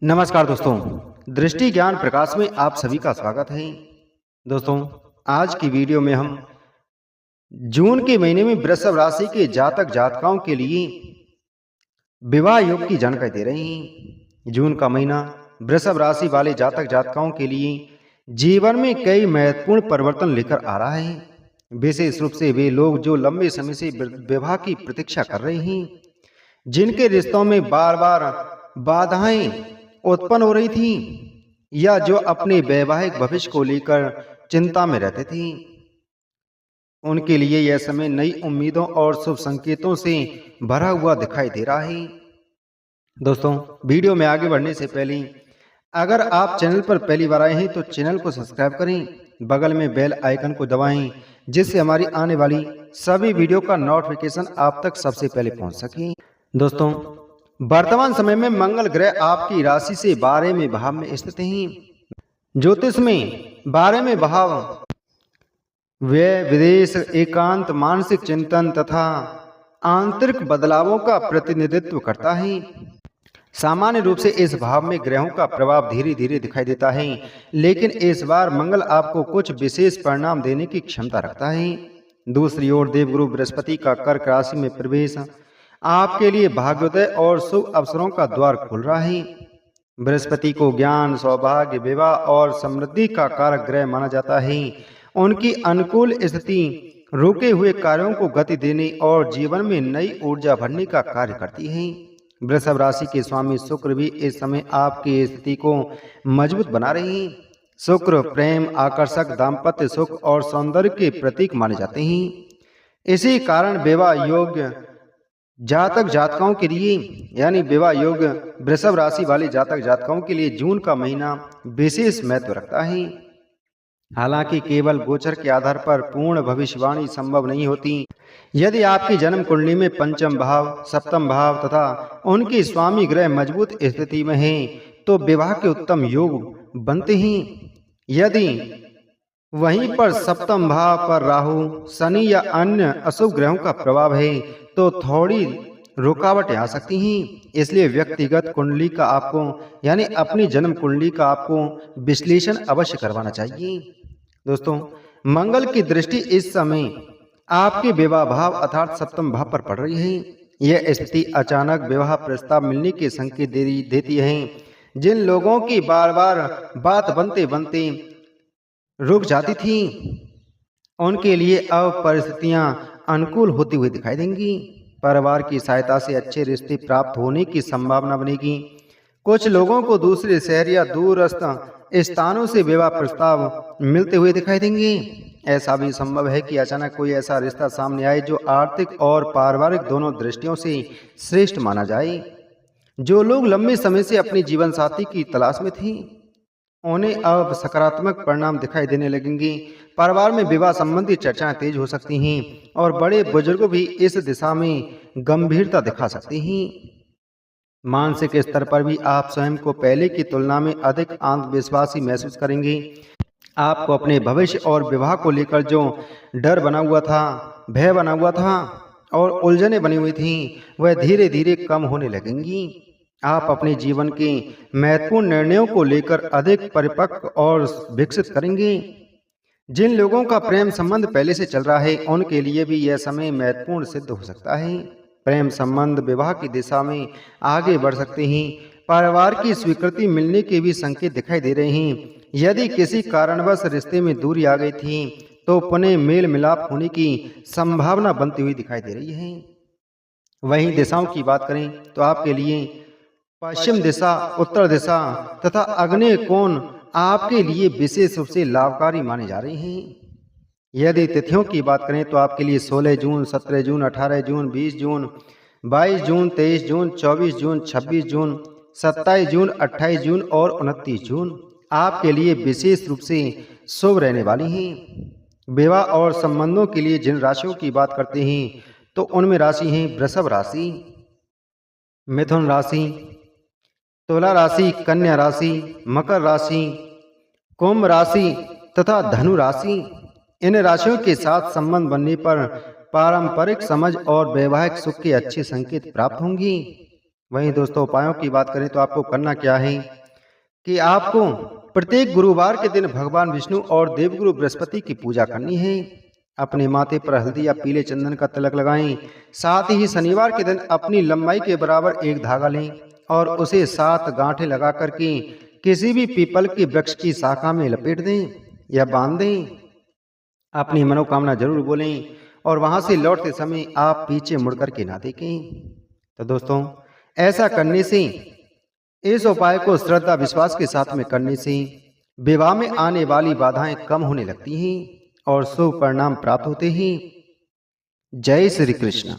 नमस्कार दोस्तों, दृष्टि ज्ञान प्रकाश में आप सभी का स्वागत है। दोस्तों, आज की वीडियो में हम जून के महीने में वृषभ राशि के जातक जातकाओं के लिए विवाह योग की जानकारी दे रहे हैं। जून का महीना वृषभ राशि वाले जातक जातकाओं के लिए जीवन में कई महत्वपूर्ण परिवर्तन लेकर आ रहा है। विशेष रूप से वे लोग जो लंबे समय से विवाह की प्रतीक्षा कर रहे हैं, जिनके रिश्तों में बार बार बाधाएं उत्पन्न हो रही थी या जो अपने वैवाहिक भविष्य को लेकर चिंता में रहते थे, उनके लिए यह समय नई उम्मीदों और शुभ संकेतों से भरा हुआ दिखाई दे रहा है। दोस्तों, वीडियो में आगे बढ़ने से पहले अगर आप चैनल पर पहली बार आए हैं तो चैनल को सब्सक्राइब करें, बगल में बेल आइकन को दबाएं, जिससे हमारी आने वाली सभी वीडियो का नोटिफिकेशन आप तक सबसे पहले पहुंच सके। दोस्तों, वर्तमान समय में मंगल ग्रह आपकी राशि से 12वें भाव में स्थित हैं। ज्योतिष में 12वें भाव व्यय, विदेश, एकांत, मानसिक चिंतन तथा आंतरिक बदलावों का प्रतिनिधित्व करता है। सामान्य रूप से इस भाव में ग्रहों का प्रभाव धीरे धीरे दिखाई देता है, लेकिन इस बार मंगल आपको कुछ विशेष परिणाम देने की क्षमता रखता है। दूसरी ओर देवगुरु बृहस्पति का कर्क राशि में प्रवेश आपके लिए भाग्योदय और शुभ अवसरों का द्वार खोल रहा है। बृहस्पति को ज्ञान, सौभाग्य, विवाह और समृद्धि का कारक ग्रह माना जाता है। उनकी अनुकूल स्थिति रुके हुए कार्यों को गति देने और जीवन में नई ऊर्जा भरने का कार्य करती है। वृषभ राशि के स्वामी शुक्र भी इस समय आपकी स्थिति को मजबूत बना रहे हैं। शुक्र प्रेम, आकर्षक, दाम्पत्य सुख और सौंदर्य के प्रतीक माने जाते हैं। इसी कारण विवाह योग्य जातक जातकाओं के लिए यानी विवाह योग वृषभ राशि वाले जातक जातकाओं के लिए जून का महीना विशेष महत्व रखता है। हालांकि केवल गोचर के आधार पर पूर्ण भविष्यवाणी संभव नहीं होती। यदि आपकी जन्म कुंडली में पंचम भाव, सप्तम भाव तथा उनके स्वामी ग्रह मजबूत स्थिति में हैं, तो विवाह के उत्तम योग बनते हैं। यदि वहीं पर सप्तम भाव पर राहु, शनि या अन्य अशुभ ग्रहों का प्रभाव है तो थोड़ी रुकावटें आ सकती हैं। इसलिए व्यक्तिगत कुंडली का आपको यानी अपनी जन्म कुंडली का आपको विश्लेषण अवश्य करवाना चाहिए। दोस्तों, मंगल की दृष्टि इस समय आपके विवाह भाव अर्थात सप्तम भाव पर पड़ रही है। यह स्थिति अचानक विवाह प्रस्ताव मिलने के संकेत देती है। जिन लोगों की बार बार बात बनते बनते रुक जाती थी, उनके लिए अब परिस्थितियां अनुकूल होती हुई दिखाई देंगी। परिवार की सहायता से अच्छे रिश्ते प्राप्त होने की संभावना बनेगी। कुछ लोगों को दूसरे शहर या दूरस्थ स्थानों से विवाह प्रस्ताव मिलते हुए दिखाई देंगे। ऐसा भी संभव है कि अचानक कोई ऐसा रिश्ता सामने आए जो आर्थिक और पारिवारिक दोनों दृष्टियों से श्रेष्ठ माना जाए। जो लोग लंबे समय से अपने जीवन साथी की तलाश में थे, उन्हें अब सकारात्मक परिणाम दिखाई देने लगेंगे। परिवार में विवाह संबंधी चर्चाएं तेज हो सकती हैं और बड़े बुजुर्ग भी इस दिशा में गंभीरता दिखा सकते हैं। मानसिक स्तर पर भी आप स्वयं को पहले की तुलना में अधिक आत्मविश्वासी महसूस करेंगे। आपको अपने भविष्य और विवाह को लेकर जो डर बना हुआ था, भय बना हुआ था और उलझनें बनी हुई थी, वह धीरे धीरे कम होने लगेंगी। आप अपने जीवन के महत्वपूर्ण निर्णयों को लेकर अधिक परिपक्व और विकसित करेंगे। जिन लोगों का प्रेम संबंध पहले से चल रहा है, उनके लिए भी यह समय महत्वपूर्ण सिद्ध हो सकता है। प्रेम संबंध विवाह की दिशा में आगे बढ़ सकते हैं। परिवार की स्वीकृति मिलने के भी संकेत दिखाई दे रहे हैं। यदि किसी कारणवश रिश्ते में दूरी आ गई थी, तो पुनः मेल मिलाप होने की संभावना बनती हुई दिखाई दे रही है। वहीं दिशाओं की बात करें तो आपके लिए पश्चिम दिशा, उत्तर दिशा तथा आग्नेय कोण आपके लिए विशेष रूप से लाभकारी माने जा रहे हैं। यदि तिथियों की बात करें तो आपके लिए 16 जून, 17 जून, 18 जून, 20 जून, 22 जून, 23 जून, 24 जून, 26 जून, 27 जून, 28 जून और 29 जून आपके लिए विशेष रूप से शुभ रहने वाली हैं। विवाह और संबंधों के लिए जिन राशियों की बात करते हैं तो उनमें राशि हैं वृषभ राशि, मिथुन राशि, तुला राशि, कन्या राशि, मकर राशि, कुंभ राशि तथा धनु राशि। इन राशियों के साथ संबंध बनने पर पारंपरिक समझ और वैवाहिक सुख के अच्छे संकेत प्राप्त होंगी। वहीं दोस्तों, उपायों की बात करें तो आपको करना क्या है, कि आपको प्रत्येक गुरुवार के दिन भगवान विष्णु और देवगुरु बृहस्पति की पूजा करनी है। अपने माथे पर हल्दी या पीले चंदन का तिलक लगाएं। साथ ही शनिवार के दिन अपनी लंबाई के बराबर एक धागा लें और उसे 7 गांठें लगा करके किसी भी पीपल के वृक्ष की शाखा में लपेट दें या बांध दें। अपनी मनोकामना जरूर बोलें और वहां से लौटते समय आप पीछे मुड़कर के ना देखें। तो दोस्तों, ऐसा करने से, इस उपाय को श्रद्धा विश्वास के साथ में करने से विवाह में आने वाली बाधाएं कम होने लगती हैं और शुभ परिणाम प्राप्त होते हैं। जय श्री कृष्ण।